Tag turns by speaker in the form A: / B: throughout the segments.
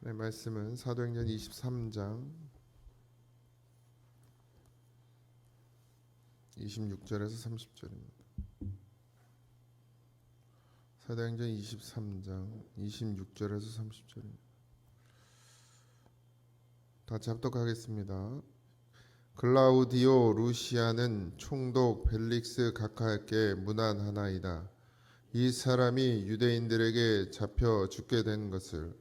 A: 네, 말씀은 사도행전 23장 26절에서 30절입니다. 사도행전 23장 26절에서 30절입니다. 같이 합독하겠습니다. 글라우디오 루시아는 총독 벨릭스 각하에게 문안하나이다. 이 사람이 유대인들에게 잡혀 죽게 된 것을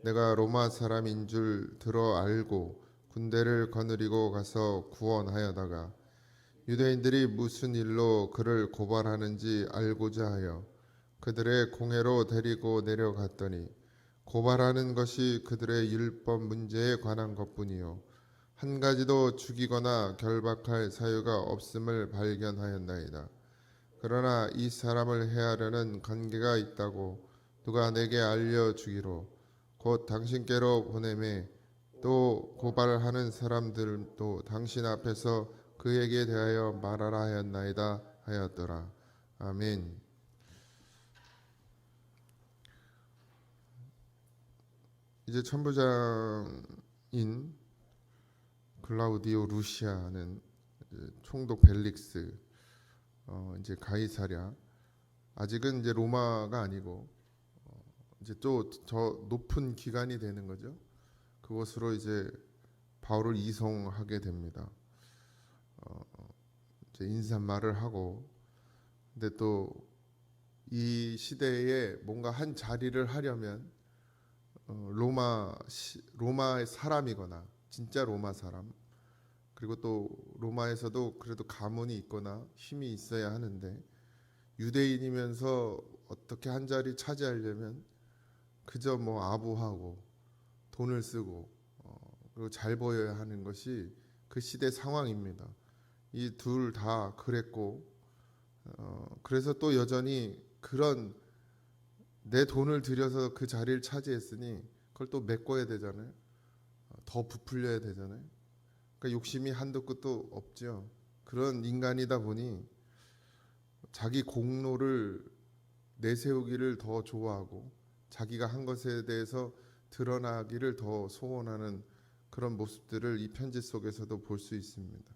A: 내가 로마 사람인 줄 들어 알고 군대를 거느리고 가서 구원하여다가 유대인들이 무슨 일로 그를 고발하는지 알고자 하여 그들의 공회로 데리고 내려갔더니 고발하는 것이 그들의 율법 문제에 관한 것뿐이요 한 가지도 죽이거나 결박할 사유가 없음을 발견하였나이다. 그러나 이 사람을 해하려는 관계가 있다고 누가 내게 알려주기로 곧 당신께로 보내매 또 고발하는 사람들도 당신 앞에서 그에게 대하여 말하라 하였나이다 하였더라. 아멘. 이제 천부장인 글라우디오 루시아는 총독 벨릭스 이제 가이사랴 아직은 이제 로마가 아니고 이제 또 저 높은 기관이 되는 거죠. 그곳으로 이제 바울을 이송하게 됩니다. 이제 인사말을 하고 근데 또 이 시대에 뭔가 한 자리를 하려면 로마의 사람이거나 진짜 로마 사람 그리고 또 로마에서도 그래도 가문이 있거나 힘이 있어야 하는데 유대인이면서 어떻게 한 자리 차지하려면 그저 뭐 아부하고 돈을 쓰고 그리고 잘 보여야 하는 것이 그 시대 상황입니다. 이 둘 다 그랬고 그래서 또 여전히 그런 내 돈을 들여서 그 자리를 차지했으니 그걸 또 메꿔야 되잖아요. 더 부풀려야 되잖아요. 그러니까 욕심이 한도 끝도 없죠. 그런 인간이다 보니 자기 공로를 내세우기를 더 좋아하고 자기가 한 것에 대해서 드러나기를 더 소원하는 그런 모습들을 이 편지 속에서도 볼 수 있습니다.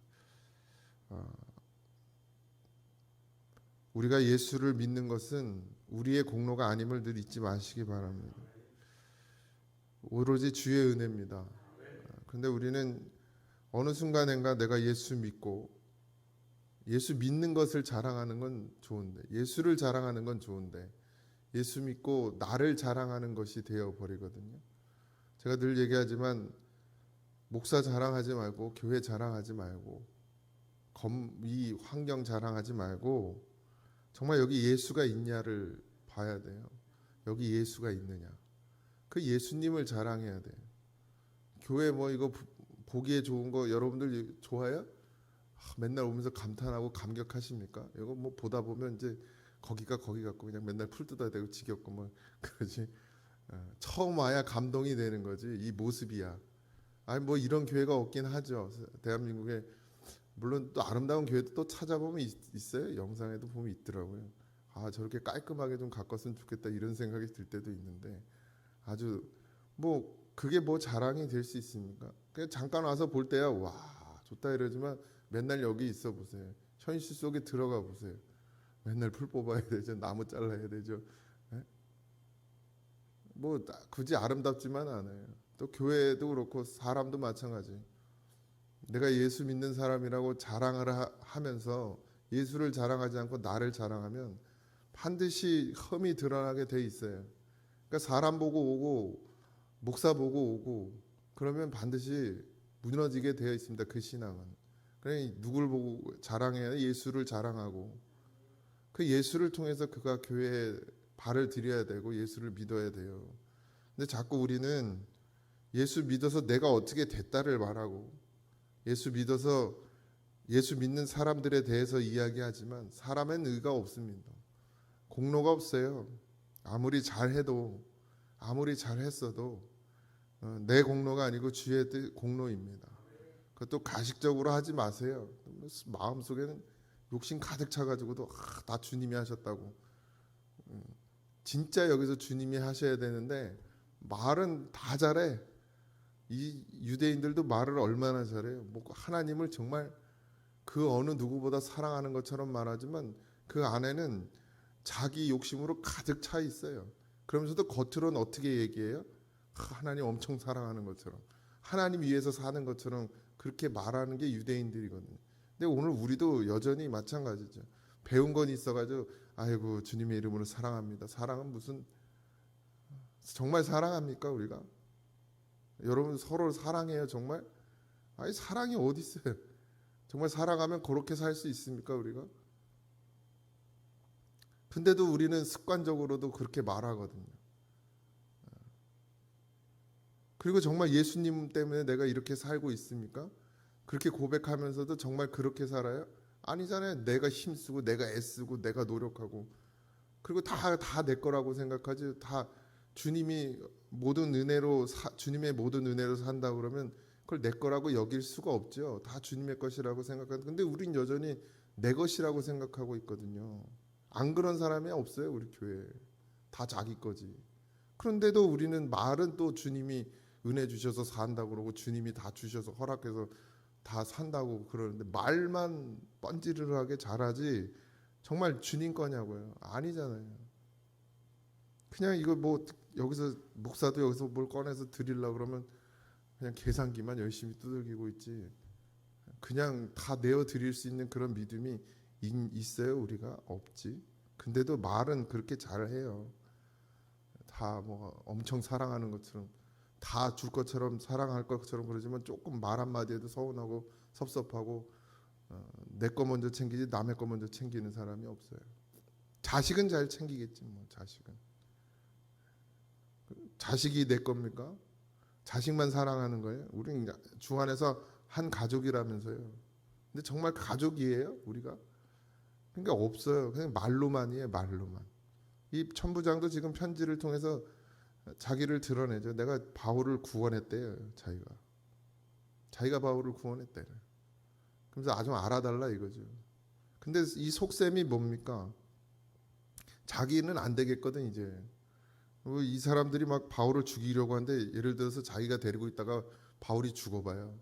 A: 우리가 예수를 믿는 것은 우리의 공로가 아님을 늘 잊지 마시기 바랍니다. 오로지 주의 은혜입니다. 그런데 우리는 어느 순간인가 내가 예수 믿고 예수 믿는 것을 자랑하는 건 좋은데 예수를 자랑하는 건 좋은데 예수 믿고 나를 자랑하는 것이 되어버리거든요. 제가 늘 얘기하지만 목사 자랑하지 말고 교회 자랑하지 말고 이 환경 자랑하지 말고 정말 여기 예수가 있냐를 봐야 돼요. 여기 예수가 있느냐. 그 예수님을 자랑해야 돼요. 교회 뭐 이거 보기에 좋은 거 여러분들 좋아요? 맨날 오면서 감탄하고 감격하십니까? 이거 뭐 보다 보면 이제 거기가 거기 같고 그냥 맨날 풀 뜯어야 되고 지겹고 뭐 그러지. 처음 와야 감동이 되는 거지. 이 모습이야. 아니 뭐 이런 교회가 없긴 하죠. 대한민국에 물론 또 아름다운 교회도 또 찾아보면 있어요. 영상에도 보면 있더라고요. 아 저렇게 깔끔하게 좀 가꿨으면 좋겠다 이런 생각이 들 때도 있는데 아주 뭐 그게 뭐 자랑이 될 수 있습니까? 그냥 잠깐 와서 볼 때야 와 좋다 이러지만 맨날 여기 있어 보세요. 현실 속에 들어가 보세요. 맨날 풀 뽑아야 되죠. 나무 잘라야 되죠. 네? 뭐 굳이 아름답지만 않아요. 또 교회도 그렇고 사람도 마찬가지. 내가 예수 믿는 사람이라고 자랑을 하면서 예수를 자랑하지 않고 나를 자랑하면 반드시 흠이 드러나게 돼 있어요. 그러니까 사람 보고 오고 목사 보고 오고 그러면 반드시 무너지게 되어 있습니다. 그 신앙은. 그러니 누굴 보고 자랑해야 예수를 자랑하고 그 예수를 통해서 그가 교회에 발을 들여야 되고 예수를 믿어야 돼요. 근데 자꾸 우리는 예수 믿어서 내가 어떻게 됐다를 말하고 예수 믿어서 예수 믿는 사람들에 대해서 이야기하지만 사람엔 의가 없습니다. 공로가 없어요. 아무리 잘해도 아무리 잘했어도 내 공로가 아니고 주의 공로입니다. 그것도 가식적으로 하지 마세요. 마음속에는 욕심 가득 차가지고도 다 주님이 하셨다고. 진짜 여기서 주님이 하셔야 되는데 말은 다 잘해. 이 유대인들도 말을 얼마나 잘해요. 뭐 하나님을 정말 그 어느 누구보다 사랑하는 것처럼 말하지만 그 안에는 자기 욕심으로 가득 차 있어요. 그러면서도 겉으로는 어떻게 얘기해요? 하나님 엄청 사랑하는 것처럼, 하나님 위해서 사는 것처럼 그렇게 말하는 게 유대인들이거든요. 근데 오늘 우리도 여전히 마찬가지죠. 배운 건 있어가지고 아이고 주님의 이름으로 사랑합니다. 사랑은 무슨, 정말 사랑합니까 우리가? 여러분 서로 사랑해요 정말? 아니 사랑이 어디 있어요? 정말 사랑하면 그렇게 살 수 있습니까 우리가? 근데도 우리는 습관적으로도 그렇게 말하거든요. 그리고 정말 예수님 때문에 내가 이렇게 살고 있습니까? 그렇게 고백하면서도 정말 그렇게 살아요? 아니잖아요. 내가 힘쓰고 내가 애쓰고 내가 노력하고 그리고 다 내 거라고 생각하지. 다 주님이 모든 은혜로 주님의 모든 은혜로 산다 그러면 그걸 내 거라고 여길 수가 없죠. 다 주님의 것이라고 생각하는데 근데 우린 여전히 내 것이라고 생각하고 있거든요. 안 그런 사람이 없어요. 우리 교회에. 다 자기 거지. 그런데도 우리는 말은 또 주님이 은혜 주셔서 산다고 그러고 주님이 다 주셔서 허락해서 다 산다고 그러는데 말만 뻔지르르하게 잘하지 정말 주님 거냐고요. 아니잖아요. 그냥 이거 뭐 여기서 목사도 여기서 뭘 꺼내서 드리려고 그러면 그냥 계산기만 열심히 두들기고 있지. 그냥 다 내어 드릴 수 있는 그런 믿음이 있어요 우리가? 없지. 근데도 말은 그렇게 잘해요. 다 뭐 엄청 사랑하는 것처럼 다 줄 것처럼 사랑할 것처럼 그러지만 조금 말 한마디에도 서운하고 섭섭하고 내 거 먼저 챙기지 남의 거 먼저 챙기는 사람이 없어요. 자식은 잘 챙기겠지 뭐. 자식이 내 겁니까? 자식만 사랑하는 거예요? 우리는 주 안에서 한 가족이라면서요. 근데 정말 가족이에요 우리가? 그러니까 없어요. 그냥 말로만이에요. 말로만. 이 천부장도 지금 편지를 통해서 자기를 드러내죠. 내가 바울을 구원했대요. 자기가 바울을 구원했대. 그래서 아주 알아달라 이거죠. 근데 이 속셈이 뭡니까? 자기는 안 되겠거든 이제. 이 사람들이 막 바울을 죽이려고 하는데 예를 들어서 자기가 데리고 있다가 바울이 죽어봐요.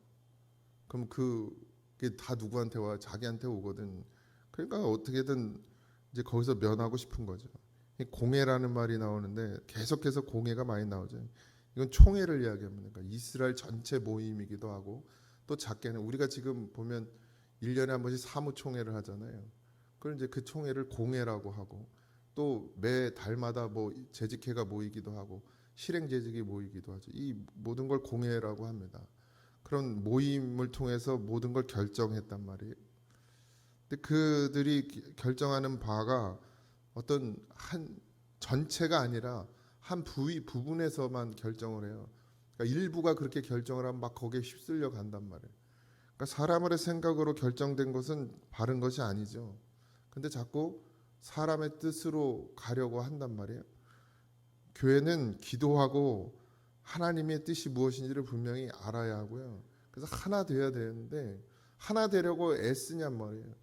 A: 그럼 그게 다 누구한테 와? 자기한테 오거든. 그러니까 어떻게든 이제 거기서 면하고 싶은 거죠. 공회라는 말이 나오는데 계속해서 공회가 많이 나오죠. 이건 총회를 이야기합니다. 그러니까 이스라엘 전체 모임이기도 하고 또 작게는 우리가 지금 보면 1년에 한 번씩 사무총회를 하잖아요. 그걸 이제 그 총회를 공회라고 하고 또 매 달마다 뭐 재직회가 모이기도 하고 실행재직이 모이기도 하죠. 이 모든 걸 공회라고 합니다. 그런 모임을 통해서 모든 걸 결정했단 말이에요. 근데 그들이 결정하는 바가 어떤 한 전체가 아니라 한 부분에서만 결정을 해요. 그러니까 일부가 그렇게 결정을 하면 막 거기에 휩쓸려 간단 말이에요. 그러니까 사람의 생각으로 결정된 것은 바른 것이 아니죠. 근데 자꾸 사람의 뜻으로 가려고 한단 말이에요. 교회는 기도하고 하나님의 뜻이 무엇인지를 분명히 알아야 하고요. 그래서 하나 돼야 되는데 하나 되려고 애쓰냔 말이에요.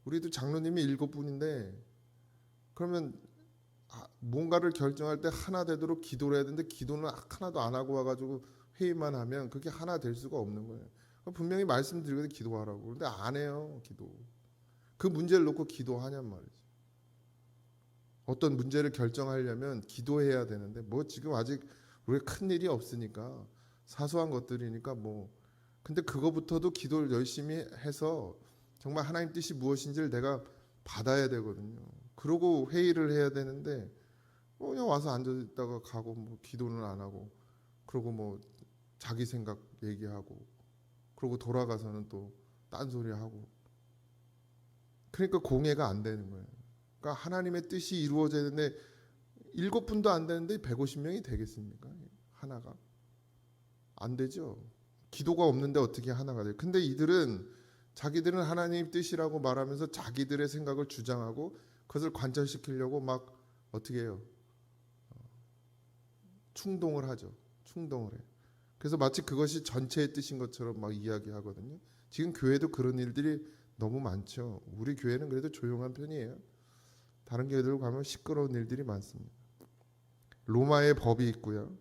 A: 우리도 장로님이 7분인데 그러면 뭔가를 결정할 때 하나 되도록 기도를 해야 되는데 기도는 하나도 안 하고 와가지고 회의만 하면 그게 하나 될 수가 없는 거예요. 분명히 말씀드리거든요. 기도하라고. 그런데 안 해요. 기도. 그 문제를 놓고 기도하냔 말이죠. 어떤 문제를 결정하려면 기도해야 되는데 뭐 지금 아직 우리가 큰 일이 없으니까 사소한 것들이니까 뭐 근데 그거부터도 기도를 열심히 해서 정말 하나님 뜻이 무엇인지를 내가 받아야 되거든요. 그러고 회의를 해야 되는데 그냥 와서 앉아 있다가 가고 뭐 기도는 안 하고 그러고 뭐 자기 생각 얘기하고 그러고 돌아가서는 또 딴소리 하고 그러니까 공예가 안 되는 거예요. 그러니까 하나님의 뜻이 이루어져야 되는데 7분도 안 되는데 150명이 되겠습니까? 하나가 안 되죠. 기도가 없는데 어떻게 하나가 돼요? 근데 자기들은 하나님 뜻이라고 말하면서 자기들의 생각을 주장하고 그것을 관철시키려고 막 어떻게 해요? 충동을 하죠. 충동을 해요. 그래서 마치 그것이 전체의 뜻인 것처럼 막 이야기하거든요. 지금 교회도 그런 일들이 너무 많죠. 우리 교회는 그래도 조용한 편이에요. 다른 교회들 가면 시끄러운 일들이 많습니다. 로마의 법이 있고요.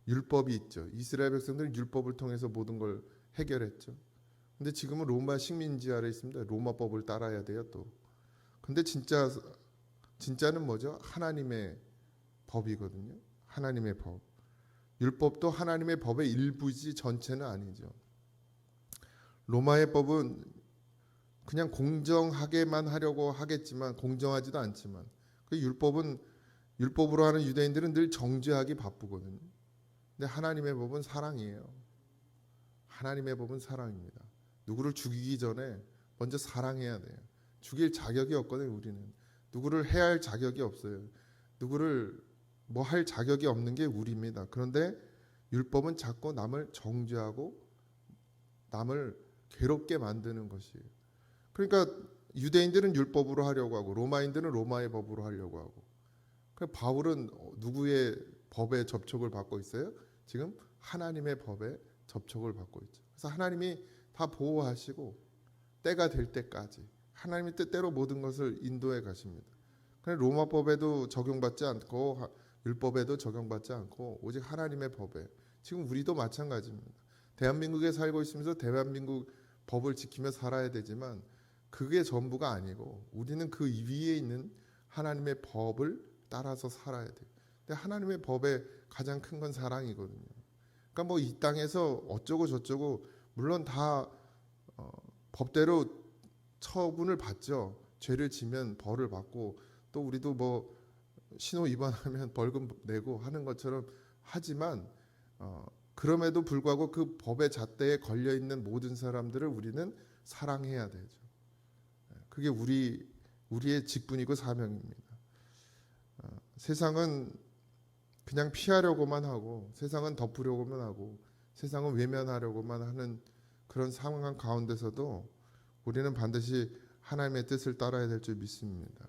A: 율법이 있죠. 이스라엘 백성들은 율법을 통해서 모든 걸 해결했죠. 근데 지금은 로마 식민지 아래 있습니다. 로마법을 따라야 돼요 또. 근데 진짜는 뭐죠? 하나님의 법이거든요. 하나님의 법. 율법도 하나님의 법의 일부지 전체는 아니죠. 로마의 법은 그냥 공정하게만 하려고 하겠지만 공정하지도 않지만 그 율법으로 하는 유대인들은 늘 정죄하기 바쁘거든요. 근데 하나님의 법은 사랑이에요. 하나님의 법은 사랑입니다. 누구를 죽이기 전에 먼저 사랑해야 돼요. 죽일 자격이 없거든요. 우리는 누구를 해야 할 자격이 없어요. 누구를 뭐 할 자격이 없는 게 우리입니다. 그런데 율법은 자꾸 남을 정죄하고 남을 괴롭게 만드는 것이에요. 그러니까 유대인들은 율법으로 하려고 하고 로마인들은 로마의 법으로 하려고 하고. 그러니까 바울은 누구의 법에 접촉을 받고 있어요? 지금 하나님의 법에 접촉을 받고 있죠. 그래서 하나님이 다 보호하시고 때가 될 때까지 하나님의 뜻대로 모든 것을 인도해 가십니다. 그래서 로마법에도 적용받지 않고 율법에도 적용받지 않고 오직 하나님의 법에 지금 우리도 마찬가지입니다. 대한민국에 살고 있으면서 대한민국 법을 지키며 살아야 되지만 그게 전부가 아니고 우리는 그 위에 있는 하나님의 법을 따라서 살아야 돼요. 근데 하나님의 법의 가장 큰 건 사랑이거든요. 그러니까 뭐 이 땅에서 어쩌고 저쩌고 물론 다 법대로 처분을 받죠. 죄를 지면 벌을 받고 또 우리도 뭐 신호 위반하면 벌금 내고 하는 것처럼 하지만 그럼에도 불구하고 그 법의 잣대에 걸려 있는 모든 사람들을 우리는 사랑해야 되죠. 그게 우리의 직분이고 사명입니다. 세상은 그냥 피하려고만 하고 세상은 덮으려고만 하고 세상은 외면하려고만 하는 그런 상황 가운데서도 우리는 반드시 하나님의 뜻을 따라야 될 줄 믿습니다.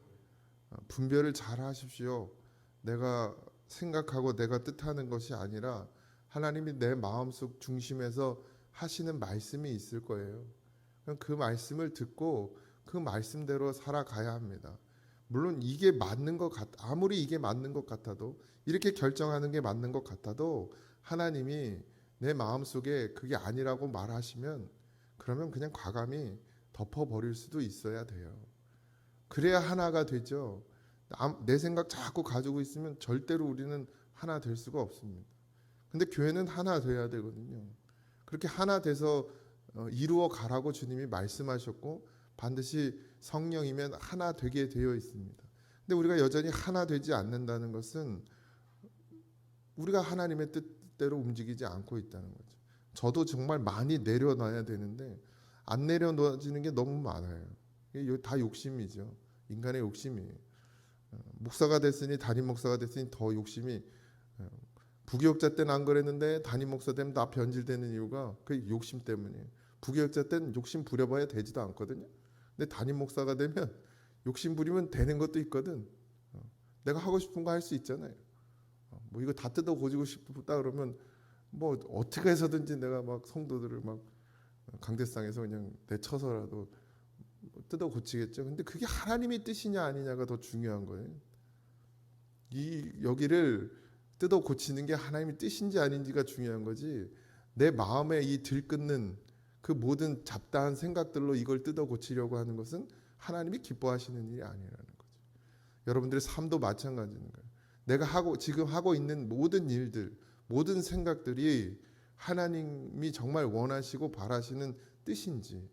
A: 분별을 잘 하십시오. 내가 생각하고 내가 뜻하는 것이 아니라 하나님이 내 마음속 중심에서 하시는 말씀이 있을 거예요. 그 말씀을 듣고 그 말씀대로 살아가야 합니다. 물론 이게 맞는 것 아무리 이게 맞는 것 같아도 이렇게 결정하는 게 맞는 것 같아도 하나님이 내 마음속에 그게 아니라고 말하시면 그러면 그냥 과감히 덮어버릴 수도 있어야 돼요. 그래야 하나가 되죠. 내 생각 자꾸 가지고 있으면 절대로 우리는 하나 될 수가 없습니다. 근데 교회는 하나 돼야 되거든요. 그렇게 하나 돼서 이루어 가라고 주님이 말씀하셨고 반드시 성령이면 하나 되게 되어 있습니다. 근데 우리가 여전히 하나 되지 않는다는 것은 우리가 하나님의 뜻대로 움직이지 않고 있다는 거죠. 저도 정말 많이 내려놔야 되는데 안 내려놓아지는 게 너무 많아요. 이게 다 욕심이죠. 인간의 욕심이에요. 목사가 됐으니 담임 목사가 됐으니 더 욕심이 부교육자 때는 안 그랬는데 담임 목사 되면 다 변질되는 이유가 그 욕심 때문이에요. 부교육자 때는 욕심 부려봐야 되지도 않거든요. 근데 담임 목사가 되면 욕심 부리면 되는 것도 있거든. 내가 하고 싶은 거 할 수 있잖아요. 뭐 이거 다 뜯어 고치고 싶다 그러면 뭐 어떻게 해서든지 내가 막 성도들을 막 강대상에서 그냥 내쳐서라도 뜯어 고치겠죠. 근데 그게 하나님의 뜻이냐 아니냐가 더 중요한 거예요. 여기를 뜯어 고치는 게 하나님의 뜻인지 아닌지가 중요한 거지. 내 마음에 이 들끓는 그 모든 잡다한 생각들로 이걸 뜯어 고치려고 하는 것은 하나님이 기뻐하시는 일이 아니라는 거죠. 여러분들의 삶도 마찬가지인 거예요. 내가 지금 하고 있는 모든 일들, 모든 생각들이 하나님이 정말 원하시고 바라시는 뜻인지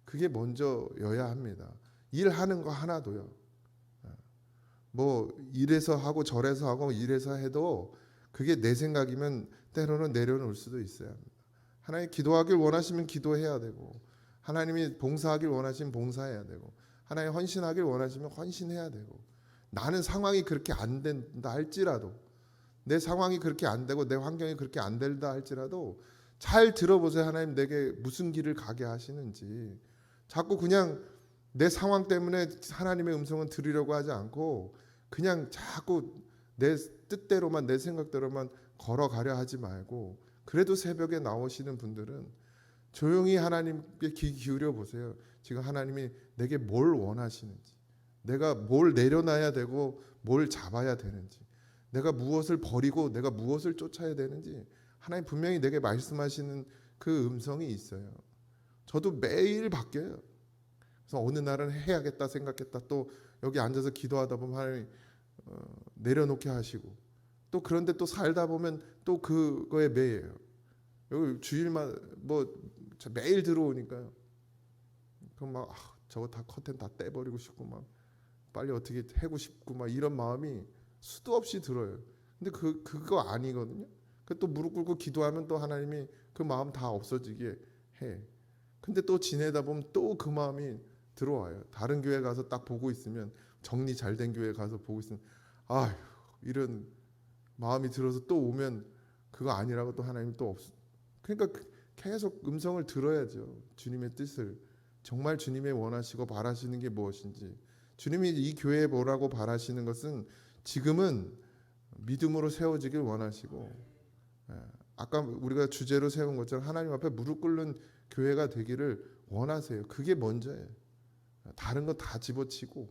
A: 그게 먼저여야 합니다. 일하는 거 하나도요. 뭐 이래서 하고 저래서 하고 이래서 해도 그게 내 생각이면 때로는 내려놓을 수도 있어야 합니다. 하나님 기도하길 원하시면 기도해야 되고 하나님이 봉사하길 원하시면 봉사해야 되고 하나님 헌신하길 원하시면 헌신해야 되고 나는 상황이 그렇게 안 된다 할지라도 내 상황이 그렇게 안 되고 내 환경이 그렇게 안 된다 할지라도 잘 들어보세요. 하나님 내게 무슨 길을 가게 하시는지. 자꾸 그냥 내 상황 때문에 하나님의 음성은 들으려고 하지 않고 그냥 자꾸 내 뜻대로만 내 생각대로만 걸어가려 하지 말고 그래도 새벽에 나오시는 분들은 조용히 하나님께 귀 기울여 보세요. 지금 하나님이 내게 뭘 원하시는지 내가 뭘 내려놔야 되고 뭘 잡아야 되는지 내가 무엇을 버리고 내가 무엇을 쫓아야 되는지 하나님 분명히 내게 말씀하시는 그 음성이 있어요. 저도 매일 바뀌어요. 그래서 어느 날은 해야겠다 생각했다 또 여기 앉아서 기도하다 보면 하나님 내려놓게 하시고 또 그런데 또 살다 보면 또 그거에 매여요. 여기 주일만 뭐 매일 들어오니까요. 그럼 막 저거 다 커튼 다 떼버리고 싶고 막 빨리 어떻게 하고 싶고 막 이런 마음이 수도 없이 들어요. 근데 그거 아니거든요. 또 무릎 꿇고 기도하면 또 하나님이 그 마음 다 없어지게 해. 근데 또 지내다 보면 또 그 마음이 들어와요. 다른 교회 가서 딱 보고 있으면 정리 잘 된 교회 가서 보고 있으면 아휴 이런 마음이 들어서 또 오면 그거 아니라고 또 하나님이 또 없. 그러니까 계속 음성을 들어야죠. 주님의 뜻을 정말 주님이 원하시고 바라시는 게 무엇인지. 주님이 이 교회에 뭐라고 바라시는 것은 지금은 믿음으로 세워지길 원하시고 아까 우리가 주제로 세운 것처럼 하나님 앞에 무릎 꿇는 교회가 되기를 원하세요. 그게 먼저예요. 다른 거 다 집어치고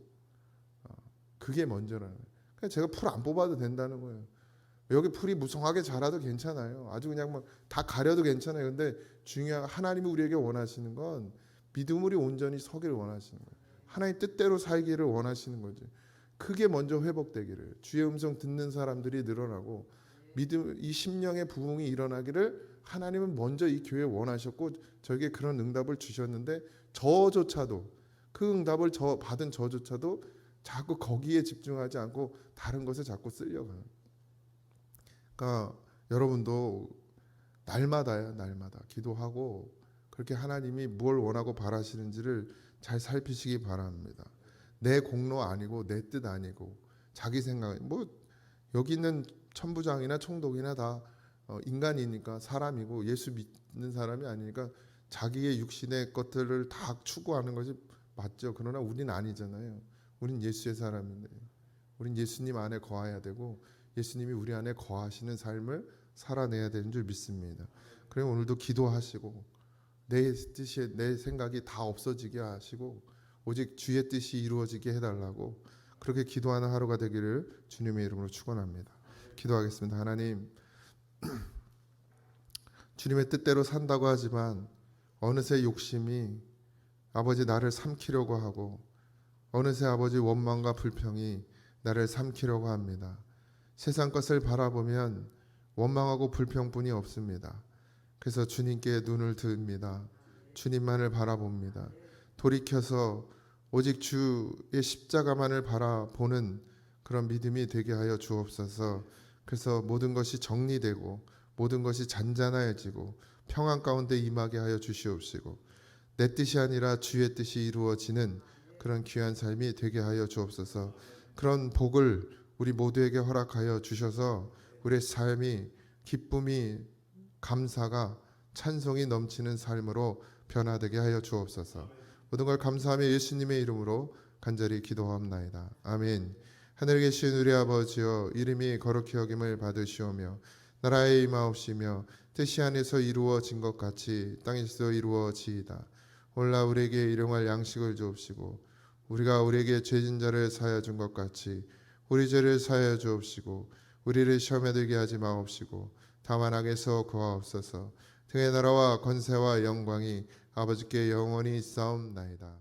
A: 그게 먼저라는 거예요. 그러니까 제가 풀 안 뽑아도 된다는 거예요. 여기 풀이 무성하게 자라도 괜찮아요. 아주 그냥 막 다 가려도 괜찮아요. 근데 중요한 하나님이 우리에게 원하시는 건 믿음으로 온전히 서기를 원하시는 거예요. 하나님 뜻대로 살기를 원하시는 거지. 그게 먼저 회복되기를 주의 음성 듣는 사람들이 늘어나고 믿음 이 심령의 부흥이 일어나기를 하나님은 먼저 이 교회에 원하셨고 저에게 그런 응답을 주셨는데 저조차도 그 응답을 받은 저조차도 자꾸 거기에 집중하지 않고 다른 것에 자꾸 쓰려가요. 그러니까 여러분도 날마다요, 날마다 기도하고 그렇게 하나님이 뭘 원하고 바라시는지를 잘 살피시기 바랍니다. 내 공로 아니고 내 뜻 아니고 자기 생각 뭐 여기 있는 천부장이나 총독이나 다 인간이니까 사람이고 예수 믿는 사람이 아니니까 자기의 육신의 것들을 다 추구하는 것이 맞죠. 그러나 우리는 아니잖아요. 우린 예수의 사람인데 우린 예수님 안에 거해야 되고 예수님이 우리 안에 거하시는 삶을 살아내야 되는 줄 믿습니다. 그럼 오늘도 기도하시고 내 뜻이 내 생각이 다 없어지게 하시고 오직 주의 뜻이 이루어지게 해달라고 그렇게 기도하는 하루가 되기를 주님의 이름으로 축원합니다. 기도하겠습니다. 하나님 주님의 뜻대로 산다고 하지만 어느새 욕심이 아버지 나를 삼키려고 하고 어느새 아버지 원망과 불평이 나를 삼키려고 합니다. 세상 것을 바라보면 원망하고 불평뿐이 없습니다. 그래서 주님께 눈을 듭니다. 주님만을 바라봅니다. 돌이켜서 오직 주의 십자가만을 바라보는 그런 믿음이 되게 하여 주옵소서. 그래서 모든 것이 정리되고 모든 것이 잔잔해지고 평안 가운데 임하게 하여 주시옵시고 내 뜻이 아니라 주의 뜻이 이루어지는 그런 귀한 삶이 되게 하여 주옵소서. 그런 복을 우리 모두에게 허락하여 주셔서 우리의 삶이 기쁨이 감사가 찬송이 넘치는 삶으로 변화되게 하여 주옵소서. 모든 걸 감사하며 예수님의 이름으로 간절히 기도하옵나이다. 아멘. 하늘에 계신 우리 아버지여 이름이 거룩히 여김을 받으시오며 나라의 임하옵시며 뜻이 안에서 이루어진 것 같이 땅에서 이루어지이다. 오늘날 우리에게 일용할 양식을 주옵시고 우리가 우리에게 죄진 자를 사하여 준 것 같이 우리 죄를 사하여 주옵시고 우리를 시험에 들게 하지 마옵시고 다만 악에서 구하옵소서. 등의 나라와 권세와 영광이 아버지께 영원히 있사옵나이다.